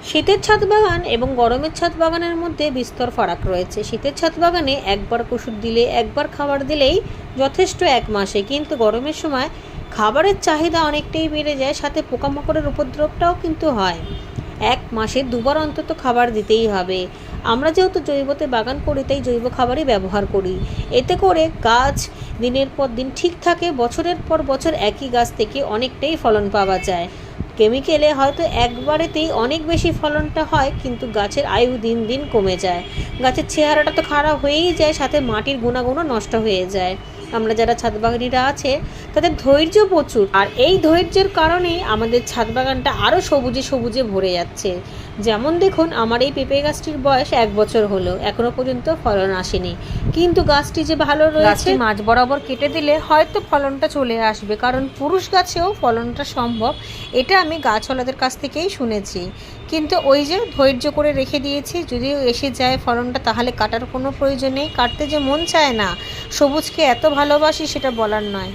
শীতের ছাদ বাগান এবং গরমের ছাদ বাগানের মধ্যে বিস্তর ফারাক রয়েছে। শীতের ছাদ বাগানে একবার ওষুধ দিলে, একবার খাবার দিলেই যথেষ্ট এক মাসে, কিন্তু গরমের সময় খাবারের চাহিদা অনেকটাই বেড়ে যায়, সাথে পোকামাকড়ের উপদ্রবটাও কিন্তু হয়। এক মাসে দুবার অন্তত খাবার দিতেই হবে। আমরা যেহেতু জৈবতে বাগান করি, তাই জৈব খাবারই ব্যবহার করি। এতে করে গাছ দিনের পর দিন ঠিক থাকে, বছরের পর বছর একই গাছ থেকে অনেকটাই ফলন পাওয়া যায়। কেমিক্যালে হয়তো একবারেতেই অনেক বেশি ফলনটা হয়, কিন্তু গাছের আয়ু দিন দিন কমে যায়। গাছের চেহারাটা তো খারাপ হয়েই যায়, সাথে মাটির গুণাগুণও নষ্ট হয়ে যায়। আমরা যারা ছাদ বাগানিরা আছে তাদের ধৈর্য প্রচুর, আর এই ধৈর্যের কারণেই আমাদের ছাদ বাগানটা আরও সবুজে সবুজে ভরে যাচ্ছে। যেমন দেখুন, আমার এই পেঁপে গাছটির বয়স 1 বছর হলো, এখনো পর্যন্ত ফলন আসেনি, কিন্তু গাছটি যে ভালো রয়েছে। মাঝ বরাবর কেটে দিলে হয়তো ফলনটা চলে আসবে, কারণ পুরুষ গাছেও ফলনটা সম্ভব, এটা আমি গাছওয়ালাদের কাছ থেকেই শুনেছি। কিন্তু ওই যে ধৈর্য করে রেখে দিয়েছি, যদিও এসে যায় ফলনটা, তাহলে কাটার কোনো প্রয়োজন নেই। কাটতে যে মন চায় না, সবুজকে এত ভালোবাসি সেটা বলার নয়।